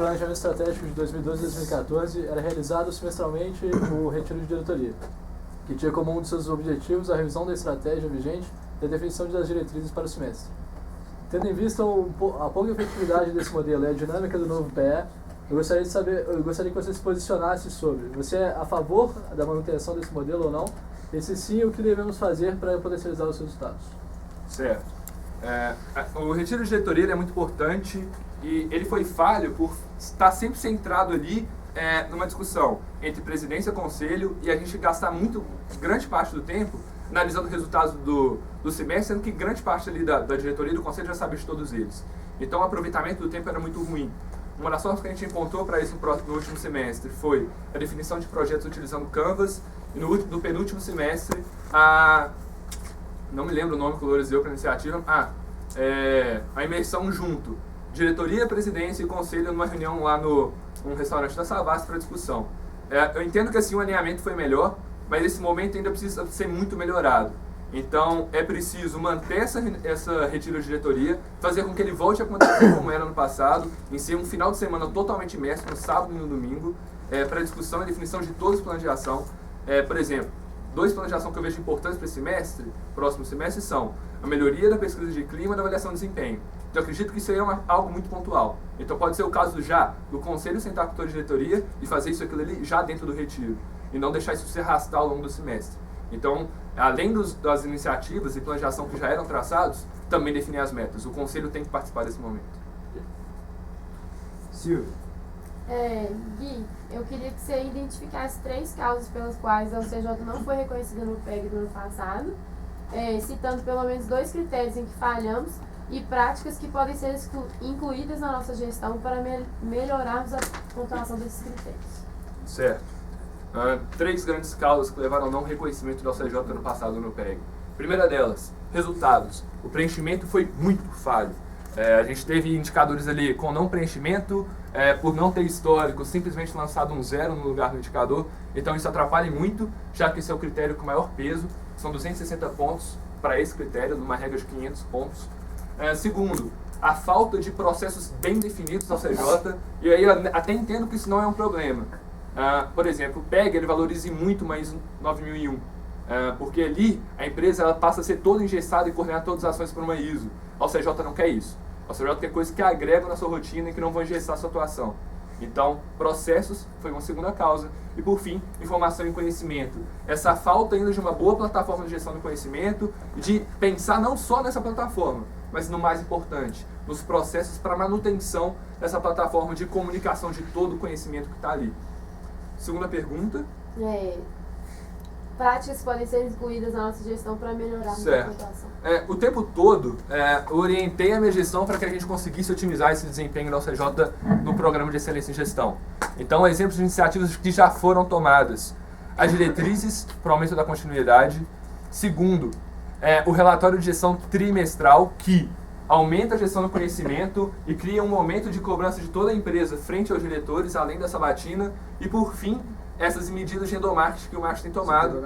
planejamento estratégico de 2012 e 2014, era realizado semestralmente o retiro de diretoria, que tinha como um de seus objetivos a revisão da estratégia vigente e a definição das diretrizes para o semestre. Tendo em vista a pouca efetividade desse modelo e a dinâmica do novo PE, eu gostaria que você se posicionasse sobre: você é a favor da manutenção desse modelo ou não? E se sim, o que devemos fazer para potencializar os resultados? Certo. O retiro de diretoria ele é muito importante e ele foi falho por estar sempre centrado ali numa discussão entre presidência e conselho, e a gente gastar grande parte do tempo analisando os resultados do semestre, sendo que grande parte ali da diretoria e do conselho já sabia de todos eles. Então o aproveitamento do tempo era muito ruim. Uma das formas que a gente encontrou para isso no último semestre foi a definição de projetos utilizando Canvas, e no penúltimo semestre, não me lembro o nome que o Loures deu para a iniciativa, a imersão junto, diretoria, presidência e conselho numa reunião lá num restaurante da Savassi para discussão. Eu entendo que assim o alinhamento foi melhor, mas esse momento ainda precisa ser muito melhorado. Então é preciso manter essa retiro de diretoria, fazer com que ele volte a acontecer como era no passado, em ser um final de semana totalmente imerso, no sábado e no domingo, para discussão e definição de todos os planos de ação. Por exemplo, 2 planos de ação que eu vejo importantes para esse próximo semestre, são a melhoria da pesquisa de clima e da avaliação de desempenho. Então eu acredito que isso aí é algo muito pontual. Então pode ser o caso do conselho sentar com a diretoria e fazer isso aquilo ali já dentro do retiro, e não deixar isso se arrastar ao longo do semestre. Então, além das iniciativas e planos de ação que já eram traçados, também definir as metas. O conselho tem que participar desse momento. Silvio. Gui, eu queria que você identificasse 3 causas pelas quais a UCJ não foi reconhecida no PEG do ano passado, citando pelo menos 2 critérios em que falhamos e práticas que podem ser incluídas na nossa gestão para melhorarmos a pontuação desses critérios. Certo. 3 grandes causas que levaram ao não reconhecimento da UCJ no ano passado no PEG. Primeira delas, resultados. O preenchimento foi muito falho. A gente teve indicadores ali com não preenchimento, por não ter histórico, simplesmente lançado um 0 no lugar do indicador. Então isso atrapalha muito, já que esse é o critério com maior peso. São 260 pontos para esse critério, numa regra de 500 pontos. Segundo, a falta de processos bem definidos da UCJ, e aí eu até entendo que isso não é um problema. Por exemplo, o PEG ele valoriza muito mais 9001, porque ali a empresa ela passa a ser toda engessada e coordenar todas as ações por uma ISO. A UCJ não quer isso. A UCJ quer coisas que agregam na sua rotina e que não vão engessar a sua atuação. Então, processos foi uma segunda causa. E por fim, informação e conhecimento. Essa falta ainda de uma boa plataforma de gestão do conhecimento, de pensar não só nessa plataforma, mas no mais importante, nos processos para manutenção dessa plataforma de comunicação de todo o conhecimento que está ali. Segunda pergunta. Práticas podem ser incluídas na nossa gestão para melhorar a pontuação. O tempo todo, eu orientei a minha gestão para que a gente conseguisse otimizar esse desempenho da UCJ no Programa de Excelência em Gestão. Então, exemplos de iniciativas que já foram tomadas. As diretrizes para o aumento da continuidade. Segundo, o relatório de gestão trimestral, que aumenta a gestão do conhecimento e cria um momento de cobrança de toda a empresa frente aos diretores, além da sabatina. E, por fim, essas medidas de endomarketing que o marketing tem tomado.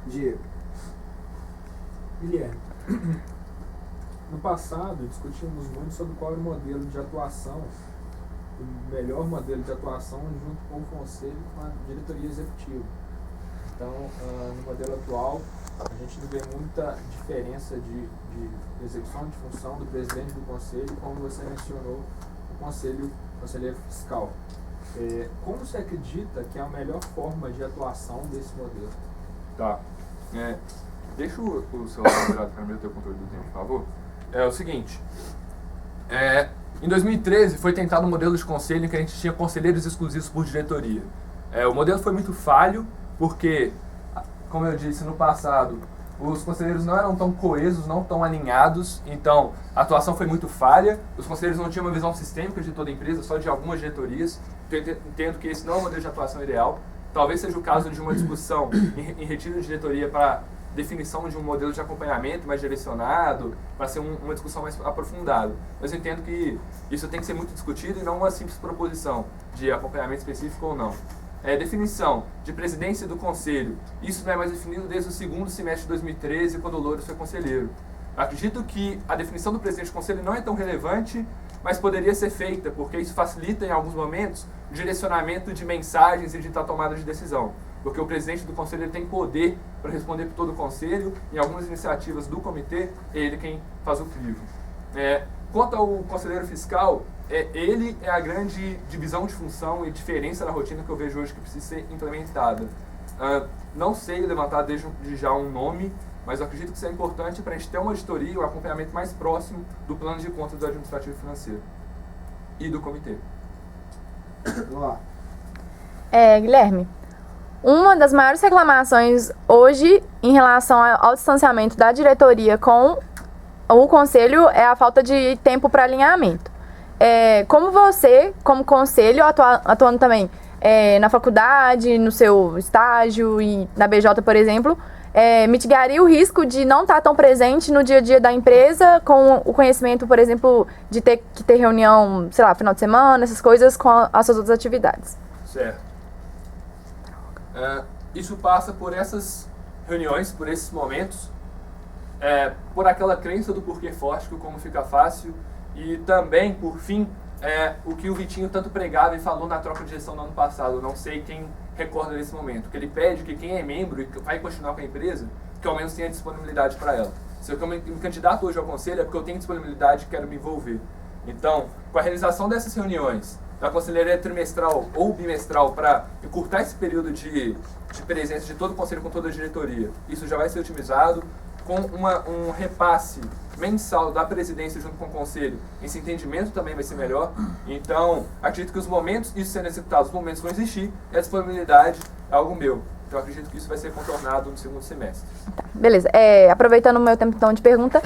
Diego. Guilherme, no passado discutimos muito sobre qual era o modelo de atuação, o melhor modelo de atuação junto com o conselho e com a diretoria executiva. Então, no modelo atual, a gente não vê muita diferença de execução de função do presidente do conselho, como você mencionou, o conselheiro fiscal. Como você acredita que é a melhor forma de atuação desse modelo? Tá. Deixa o celular virado para mim, ter o controle do tempo, por favor. É o seguinte. Em 2013 foi tentado um modelo de conselho em que a gente tinha conselheiros exclusivos por diretoria. O modelo foi muito falho, porque, como eu disse no passado, os conselheiros não eram tão coesos, não tão alinhados, então a atuação foi muito falha, os conselheiros não tinham uma visão sistêmica de toda a empresa, só de algumas diretorias. Então, eu entendo que esse não é o modelo de atuação ideal. Talvez seja o caso de uma discussão em retiro de diretoria para definição de um modelo de acompanhamento mais direcionado, para ser uma discussão mais aprofundada. Mas eu entendo que isso tem que ser muito discutido e não uma simples proposição de acompanhamento específico ou não. Definição de presidência do conselho. Isso não é mais definido desde o segundo semestre de 2013, quando o Loures foi conselheiro. Acredito que a definição do presidente do conselho não é tão relevante, mas poderia ser feita, porque isso facilita em alguns momentos o direcionamento de mensagens e de tomada de decisão. Porque o presidente do conselho ele tem poder para responder por todo o conselho, em algumas iniciativas do comitê, é ele quem faz o crivo. Quanto ao conselheiro fiscal, ele é a grande divisão de função e diferença na rotina que eu vejo hoje que precisa ser implementada. Não sei levantar desde já um nome, mas eu acredito que isso é importante para a gente ter uma auditoria e um acompanhamento mais próximo do plano de contas do administrativo financeiro e do comitê. Vamos lá. Guilherme, uma das maiores reclamações hoje em relação ao distanciamento da diretoria com o conselho é a falta de tempo para alinhamento. Como você, como conselho, atuando também na faculdade, no seu estágio e na BJ, por exemplo, mitigaria o risco de não estar tão presente no dia a dia da empresa com o conhecimento, por exemplo, de ter que ter reunião, sei lá, final de semana, essas coisas com as suas outras atividades? Certo. Isso passa por essas reuniões, por esses momentos, por aquela crença do porquê forte, que o como fica fácil, e também, por fim, o que o Vitinho tanto pregava e falou na troca de gestão no ano passado. Eu não sei quem recorda desse momento, que ele pede que quem é membro e vai continuar com a empresa, que ao menos tenha disponibilidade para ela. Se eu me candidato hoje ao conselho é porque eu tenho disponibilidade e quero me envolver. Então, com a realização dessas reuniões, da conselharia trimestral ou bimestral, para encurtar esse período de presença de todo o conselho com toda a diretoria, isso já vai ser otimizado, com um repasse mensal da presidência junto com o conselho, esse entendimento também vai ser melhor. Então, acredito que os momentos, isso sendo executado, os momentos vão existir, e a disponibilidade é algo meu. Então, acredito que isso vai ser contornado no segundo semestre. Tá, beleza. Aproveitando o meu tempo então de pergunta,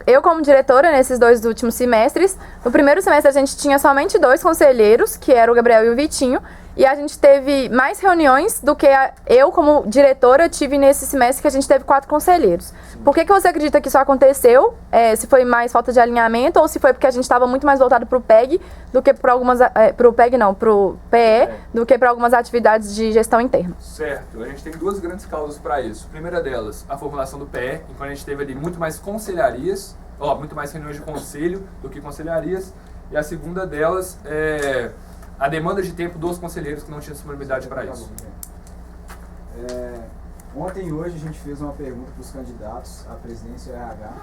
eu como diretora, nesses 2 últimos semestres, no primeiro semestre a gente tinha somente 2 conselheiros, que eram o Gabriel e o Vitinho, e a gente teve mais reuniões do que eu, como diretora, tive nesse semestre, que a gente teve 4 conselheiros. Sim. Por que você acredita que isso aconteceu? Se foi mais falta de alinhamento ou se foi porque a gente estava muito mais voltado para o PEG do que para algumas... para o PEG não, para o PE, do que para algumas atividades de gestão interna? Certo. A gente tem 2 grandes causas para isso. A primeira delas, a formulação do PE, enquanto a gente teve ali muito mais conselharias, muito mais reuniões de conselho do que conselharias. E a segunda delas é a demanda de tempo dos conselheiros que não tinham disponibilidade para isso. Ontem e hoje a gente fez uma pergunta para os candidatos à presidência e ao RH,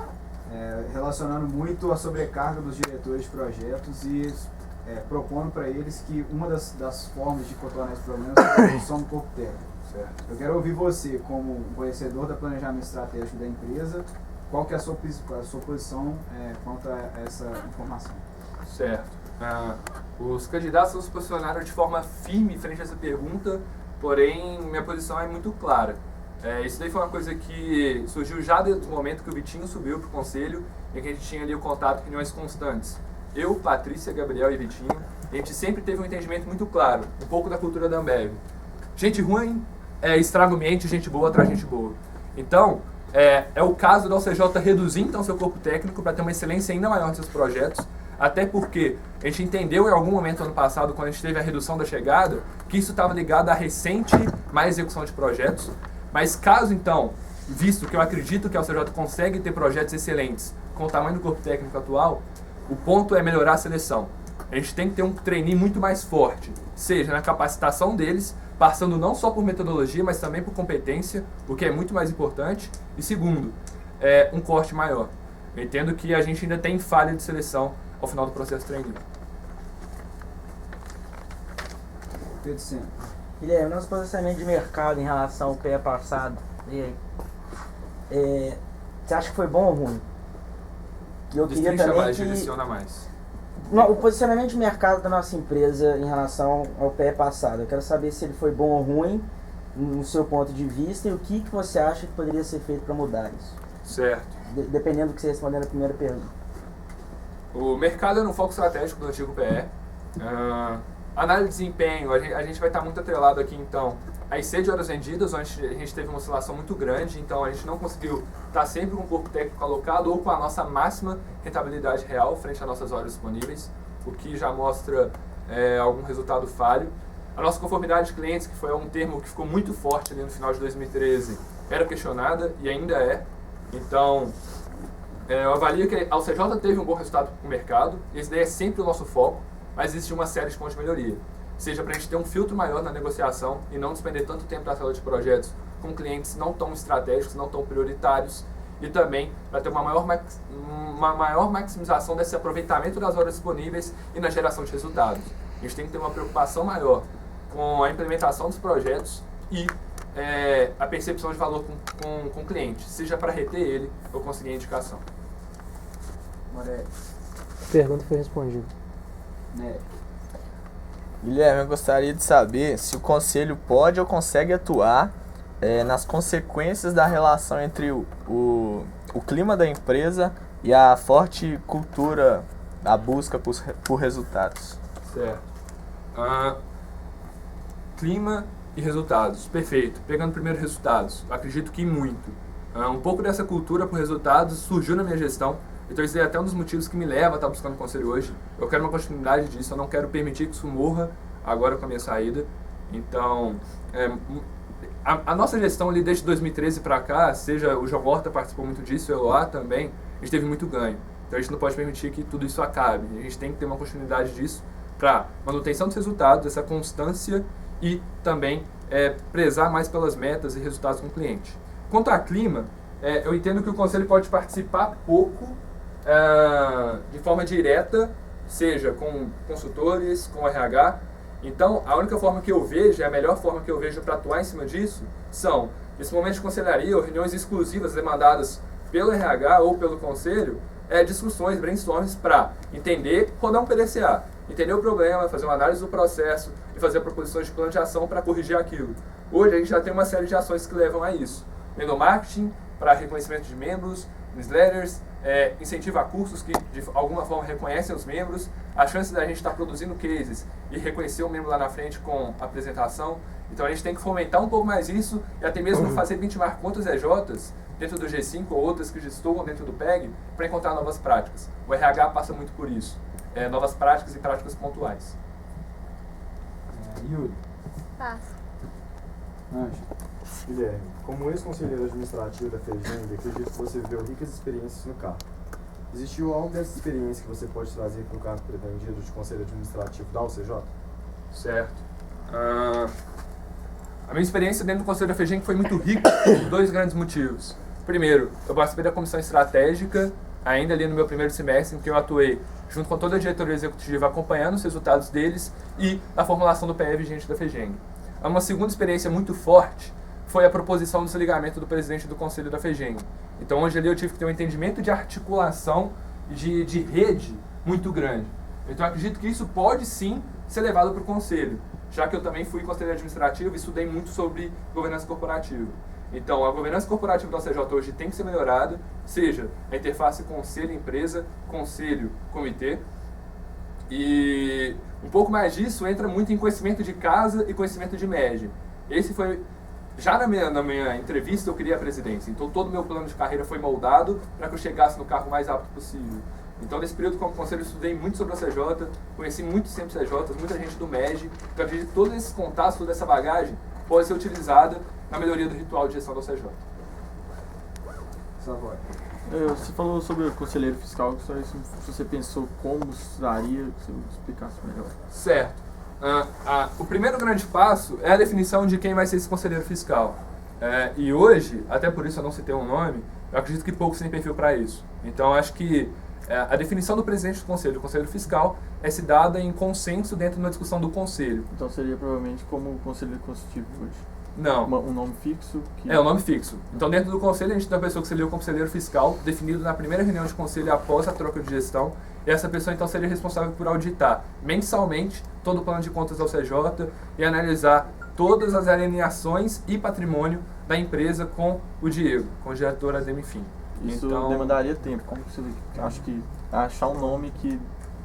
relacionando muito a sobrecarga dos diretores de projetos e propondo para eles que uma das formas de contornar esse problema é a redução do corpo técnico. Certo. Eu quero ouvir você, como um conhecedor do planejamento estratégico da empresa, qual que é a sua posição quanto a essa informação? Certo. Os candidatos se posicionaram de forma firme frente a essa pergunta, porém minha posição é muito clara. Isso daí foi uma coisa que surgiu já desde o momento que o Vitinho subiu para o conselho e que a gente tinha ali o contato, reuniões constantes. Eu, Patrícia, Gabriel e Vitinho, a gente sempre teve um entendimento muito claro, um pouco da cultura da Ambev. Gente ruim estraga o ambiente, gente boa traz gente boa. Então, é o caso da OCJ reduzir então seu corpo técnico para ter uma excelência ainda maior nos seus projetos, até porque a gente entendeu em algum momento ano passado, quando a gente teve a redução da chegada, que isso estava ligado à recente má execução de projetos. Mas caso então, visto que eu acredito que a OCJ consegue ter projetos excelentes com o tamanho do corpo técnico atual, o ponto é melhorar a seleção. A gente tem que ter um trainee muito mais forte, seja na capacitação deles, passando não só por metodologia, mas também por competência, o que é muito mais importante. E segundo, um corte maior. Eu entendo que a gente ainda tem falha de seleção ao final do processo trainee. Pedro Sena. Guilherme, nosso posicionamento de mercado em relação ao PE passado, e aí? Você acha que foi bom ou ruim? Eu queria também mais, direciona mais. O posicionamento de mercado da nossa empresa em relação ao PE passado, eu quero saber se ele foi bom ou ruim, no seu ponto de vista, e o que você acha que poderia ser feito para mudar isso? Certo. Dependendo do que você responder na primeira pergunta. O mercado é no foco estratégico do antigo PE. Análise de desempenho, a gente vai estar muito atrelado aqui, então, a IC de horas vendidas, onde a gente teve uma oscilação muito grande, então a gente não conseguiu estar sempre com o corpo técnico alocado ou com a nossa máxima rentabilidade real frente às nossas horas disponíveis, o que já mostra algum resultado falho. A nossa conformidade de clientes, que foi um termo que ficou muito forte ali no final de 2013, era questionada e ainda é. Então, eu avalio que a UCJ teve um bom resultado no mercado, esse daí é sempre o nosso foco, mas existe uma série de pontos de melhoria. Seja para a gente ter um filtro maior na negociação e não despender tanto tempo da sala de projetos com clientes não tão estratégicos, não tão prioritários, e também para ter uma maior maximização desse aproveitamento das horas disponíveis e na geração de resultados. A gente tem que ter uma preocupação maior com a implementação dos projetos e a percepção de valor com o cliente, seja para reter ele ou conseguir a indicação. Maré. A pergunta foi respondida. Né. Guilherme, eu gostaria de saber se o conselho pode ou consegue atuar nas consequências da relação entre o clima da empresa e a forte cultura da busca por resultados. Certo. Clima e resultados. Perfeito. Pegando primeiro resultados, acredito que muito. Um pouco dessa cultura por resultados surgiu na minha gestão, então esse é até um dos motivos que me leva a estar buscando o conselho hoje. Eu quero uma continuidade disso, eu não quero permitir que isso morra agora com a minha saída. Então, a nossa gestão ali desde 2013 para cá, seja o João Horta participou muito disso, o Eloá também, a gente teve muito ganho. Então a gente não pode permitir que tudo isso acabe. A gente tem que ter uma continuidade disso para manutenção dos resultados, essa constância e também prezar mais pelas metas e resultados com o cliente. Quanto a clima, eu entendo que o conselho pode participar pouco de forma direta, seja com consultores, com RH. Então, a única forma que eu vejo, a melhor forma que eu vejo para atuar em cima disso, são esses momentos de conselharia ou reuniões exclusivas demandadas pelo RH ou pelo conselho, discussões, brainstorms para entender, rodar um PDCA, entender o problema, fazer uma análise do processo e fazer proposições de plano de ação para corrigir aquilo. Hoje a gente já tem uma série de ações que levam a isso. Endomarketing, para reconhecimento de membros, newsletters, incentiva a cursos que de alguma forma reconhecem os membros, a chance da gente estar produzindo cases e reconhecer o membro lá na frente com apresentação. Então a gente tem que fomentar um pouco mais isso e até mesmo fazer benchmark com outras EJs dentro do G5 ou outras que já estão dentro do PEG para encontrar novas práticas. O RH passa muito por isso, novas práticas e práticas pontuais. Yuri. Passa. Guilherme, como ex-conselheiro administrativo da FEGENG, acredito que você viveu ricas experiências no cargo. Existiu algo dessa experiência que você pode trazer para o cargo pretendido de conselho administrativo da UCJ? Certo. A minha experiência dentro do conselho da FEGENG foi muito rica por dois grandes motivos. Primeiro, eu participei da comissão estratégica, ainda ali no meu primeiro semestre, em que eu atuei junto com toda a diretoria executiva, acompanhando os resultados deles e a formulação do PE vigente da FEGENG. Uma segunda experiência muito forte foi a proposição do desligamento do presidente do conselho da FEGENG. Então, hoje ali eu tive que ter um entendimento de articulação de rede muito grande. Então, eu acredito que isso pode sim ser levado para o conselho, já que eu também fui conselheiro administrativo e estudei muito sobre governança corporativa. Então, a governança corporativa da UCJ hoje tem que ser melhorada, seja a interface conselho-empresa, conselho-comitê. E um pouco mais disso entra muito em conhecimento de casa e conhecimento de média. Esse foi, já na minha entrevista eu queria a presidência, então todo o meu plano de carreira foi moldado para que eu chegasse no cargo mais rápido possível. Então, nesse período como conselho, eu estudei muito sobre a CJ, conheci muitos sempre CJs, muita gente do MED, então acredito que todos esses contatos, toda essa bagagem pode ser utilizada na melhoria do ritual de gestão da CJ. Savoy. Você falou sobre o conselheiro fiscal, só isso, se você pensou como usaria, que você explicasse melhor. Certo. O primeiro grande passo é a definição de quem vai ser esse conselheiro fiscal. E hoje, até por isso eu não citei um nome, eu acredito que poucos têm perfil para isso. Então, acho que a definição do presidente do conselheiro fiscal, é se dada em consenso dentro de uma discussão do conselho. Então seria provavelmente como o conselheiro consultivo hoje? Não. Um nome fixo? É um nome fixo. Então dentro do conselho a gente tem uma pessoa que seria o conselheiro fiscal, definido na primeira reunião de conselho após a troca de gestão. E essa pessoa então seria responsável por auditar mensalmente todo o plano de contas da UCJ e analisar todas as alinhações e patrimônio da empresa com o Diego, com o diretor Ademifim. Isso então, demandaria tempo. Como você acha que achar um nome que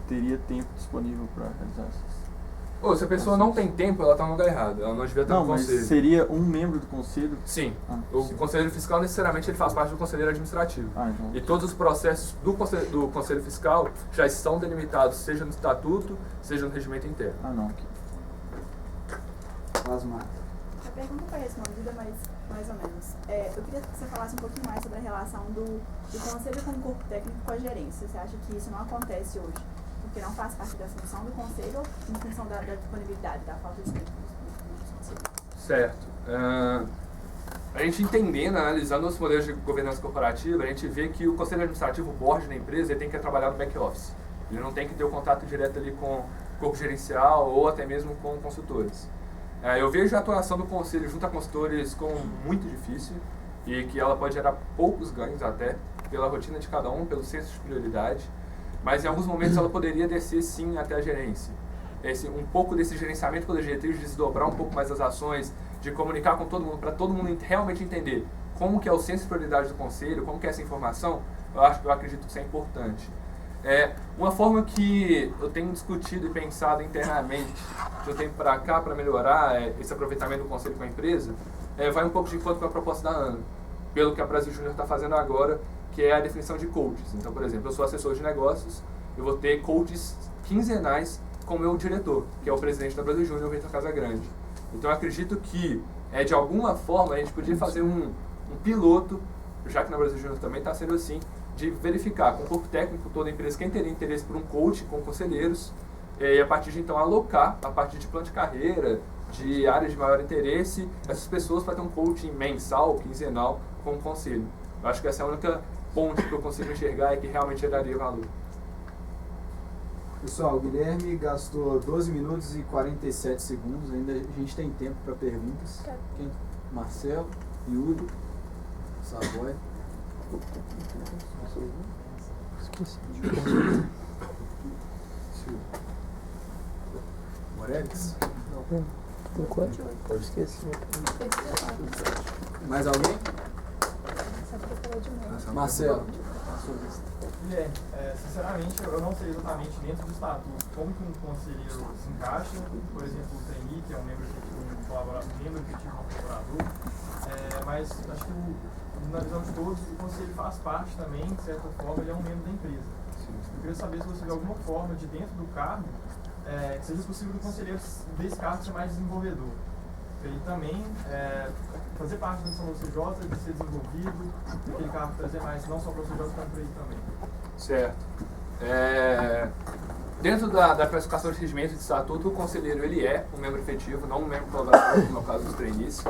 teria tempo disponível para realizar essas? Se a pessoa não tem tempo, ela está no lugar errado. Ela não devia estar no conselho. Mas seria um membro do conselho? Sim. O conselheiro fiscal, necessariamente, ele faz parte do conselheiro administrativo. Então. E todos os processos do conselho fiscal já estão delimitados, seja no estatuto, seja no regimento interno. Asmar. A pergunta foi respondida, mas Mais ou menos. Eu queria que você falasse um pouquinho mais sobre a relação do conselho com o corpo técnico com a gerência. Você acha que isso não acontece hoje? Porque não faz parte da função do conselho em função da disponibilidade, da falta de tempo dos conselheiros? Certo. A gente entendendo, analisando os modelos de governança corporativa, a gente vê que o conselho administrativo, o board da empresa, ele tem que trabalhar no back-office. Ele não tem que ter o contato direto ali com o corpo gerencial ou até mesmo com consultores. Eu vejo a atuação do conselho junto a consultores como muito difícil e que ela pode gerar poucos ganhos até pela rotina de cada um, pelo senso de prioridade, mas em alguns momentos ela poderia descer sim até a gerência. Um pouco desse gerenciamento pela diretriz, de desdobrar um pouco mais as ações, de comunicar com todo mundo, para todo mundo realmente entender como que é o senso de prioridade do conselho, como que é essa informação, eu acredito que isso é importante. Uma forma que eu tenho discutido e pensado internamente de um tempo para cá para melhorar esse aproveitamento do conselho com a empresa, vai um pouco de encontro com a proposta da ANA, pelo que a Brasil Júnior está fazendo agora, que é a definição de coaches. Então, por exemplo, eu sou assessor de negócios, eu vou ter coaches quinzenais com o meu diretor, que é o presidente da Brasil Júnior, o Vitor Casagrande. Então, eu acredito que, de alguma forma, a gente podia fazer um piloto, já que na Brasil Júnior também está sendo assim, de verificar com o corpo técnico, toda a empresa, quem teria interesse por um coach com conselheiros, e a partir de então alocar, a partir de plano de carreira, de áreas de maior interesse, essas pessoas para ter um coaching mensal, quinzenal, com o conselho. Eu acho que essa é a única ponte que eu consigo enxergar e que realmente geraria valor. Pessoal, o Guilherme gastou 12 minutos e 47 segundos, ainda a gente tem tempo para perguntas. Quem? Marcelo, Yuri, Savoy. Morelis? Pode esquecer. Mais alguém? Marcelo. Guilherme, sinceramente, eu não sei exatamente dentro do estatuto como que um conselheiro se encaixa, por exemplo, o trainee, que é um membro efetivo, um colaborador, mas acho que na visão de todos, o conselho faz parte também, de certa forma, ele é um membro da empresa. Eu queria saber se você vê alguma forma de dentro do cargo que seja possível do conselheiro desse cargo ser mais desenvolvedor. Para ele também fazer parte da missão do CJ, de ser desenvolvido, aquele cargo trazer mais, não só para o CJ, como para ele também. Certo. Dentro da classificação de regimento de estatuto, o conselheiro ele é um membro efetivo, não um membro colaborador, como é o caso dos trainees.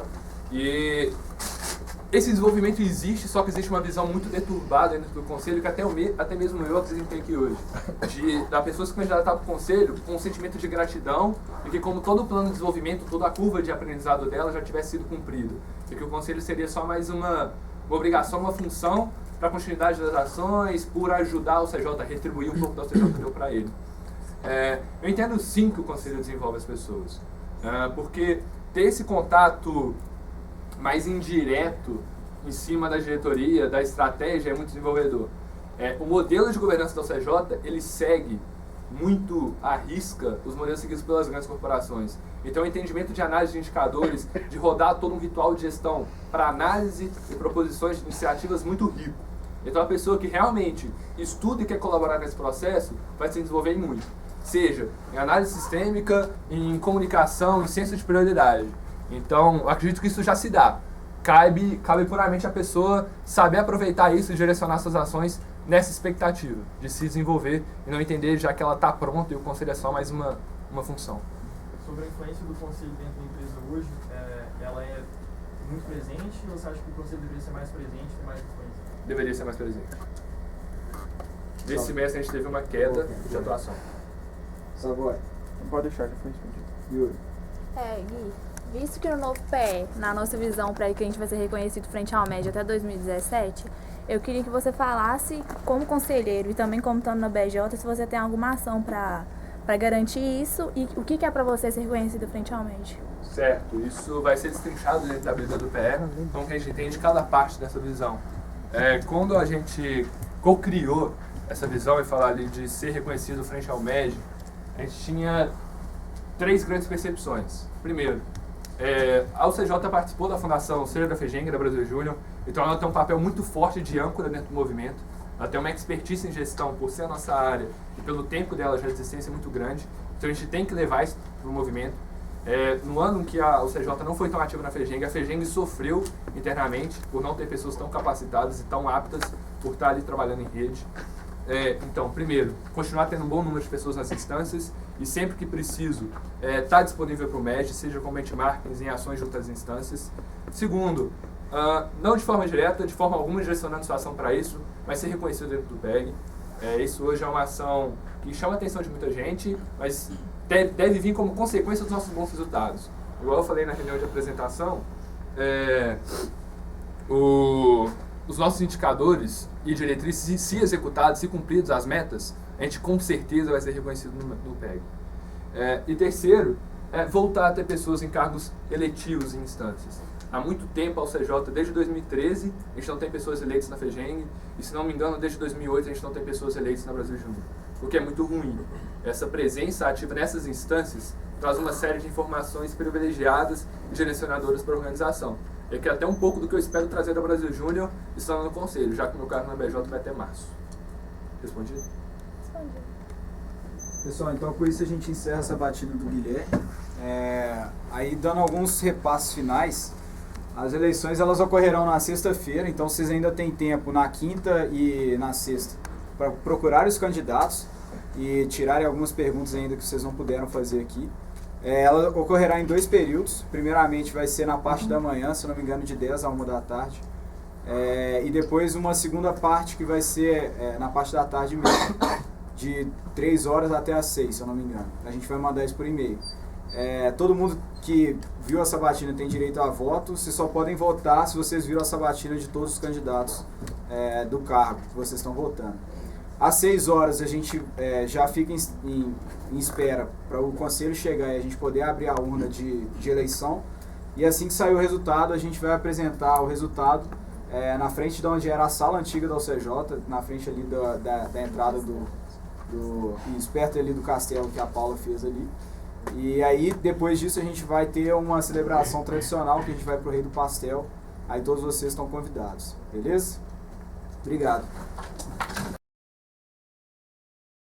E esse desenvolvimento existe, só que existe uma visão muito deturbada dentro do conselho, que até mesmo eu apresentei aqui hoje, da pessoa se candidatar para o conselho com um sentimento de gratidão e que como todo o plano de desenvolvimento, toda a curva de aprendizado dela já tivesse sido cumprida. E que o conselho seria só mais uma obrigação, uma função para a continuidade das ações, por ajudar o CJ a retribuir um pouco do que o CJ deu para ele. Eu entendo sim que o conselho desenvolve as pessoas, porque ter esse contato mais indireto em cima da diretoria, da estratégia, é muito desenvolvedor. O modelo de governança da CJ, ele segue muito à risca os modelos seguidos pelas grandes corporações. Então, o entendimento de análise de indicadores, de rodar todo um ritual de gestão para análise e proposições de iniciativas muito rico. Então, a pessoa que realmente estuda e quer colaborar nesse processo vai se desenvolver muito. Seja em análise sistêmica, em comunicação, em senso de prioridade. Então, acredito que isso já se dá. Cabe puramente a pessoa saber aproveitar isso e direcionar suas ações nessa expectativa de se desenvolver e não entender já que ela está pronta e o conselho é só mais uma função. Sobre a influência do conselho dentro da empresa hoje, ela é muito presente ou você acha que o conselho deveria ser mais presente e ter mais influência? Deveria ser mais presente. Nesse semestre a gente teve uma queda de atuação. Savoy. Não pode deixar, já foi respondido. Yuri. Gui, visto que no novo PE, na nossa visão para que a gente vai ser reconhecido frente ao MED até 2017, eu queria que você falasse, como conselheiro e também como estando na BJ, se você tem alguma ação para garantir isso e o que é para você ser reconhecido frente ao MED. Certo, isso vai ser destrinchado dentro da brisa do PE, então que a gente entende cada parte dessa visão. Quando a gente co-criou essa visão e falar ali de ser reconhecido frente ao MED, a gente tinha 3 grandes percepções. Primeiro, a UCJ participou da fundação Seja da FEGENG, da Brasil Júnior, então ela tem um papel muito forte de âncora dentro do movimento. Ela tem uma expertise em gestão por ser a nossa área e pelo tempo dela já de existência muito grande, então a gente tem que levar isso para o movimento. No ano em que a UCJ não foi tão ativa na FEGENG, a FEGENG sofreu internamente por não ter pessoas tão capacitadas e tão aptas por estar ali trabalhando em rede. Então, primeiro, continuar tendo um bom número de pessoas nas instâncias e sempre que preciso, estar disponível para o MED, seja com benchmarkings em ações de outras instâncias. Segundo, não de forma direta, de forma alguma direcionando sua ação para isso, mas ser reconhecido dentro do PEG. Isso hoje é uma ação que chama a atenção de muita gente, mas deve vir como consequência dos nossos bons resultados. Igual eu falei na reunião de apresentação, os nossos indicadores e diretrizes, se executados, se cumpridos as metas, a gente com certeza vai ser reconhecido no PEG. E terceiro, voltar a ter pessoas em cargos eletivos em instâncias. Há muito tempo a UCJ, desde 2013, a gente não tem pessoas eleitas na FEGENG, e se não me engano, desde 2008 a gente não tem pessoas eleitas na Brasil Júnior, o que é muito ruim. Essa presença ativa nessas instâncias traz uma série de informações privilegiadas e direcionadoras para a organização. É que até um pouco do que eu espero trazer da Brasil Júnior estando no Conselho, já que meu cargo na BJ vai até março. Respondido? Respondido. Pessoal, então com isso a gente encerra essa batida do Guilherme. Aí dando alguns repasses finais, as eleições elas ocorrerão na sexta-feira, então vocês ainda têm tempo na quinta e na sexta para procurar os candidatos e tirarem algumas perguntas ainda que vocês não puderam fazer aqui. Ela ocorrerá em 2 períodos. Primeiramente vai ser na parte da manhã, se não me engano, de 10 a 1 da tarde. E depois uma segunda parte que vai ser na parte da tarde mesmo, de 3 horas até as 6, se eu não me engano. A gente vai mandar isso por e-mail. Todo mundo que viu a sabatina tem direito a voto. Vocês só podem votar se vocês viram a sabatina de todos os candidatos do cargo que vocês estão votando. Às 6 horas a gente já fica em espera para o conselho chegar e a gente poder abrir a urna de eleição. E assim que sair o resultado, a gente vai apresentar o resultado na frente de onde era a sala antiga da UCJ, na frente ali da entrada perto ali do castelo que a Paula fez ali. E aí, depois disso, a gente vai ter uma celebração tradicional que a gente vai pro Rei do Pastel. Aí todos vocês estão convidados, beleza? Obrigado.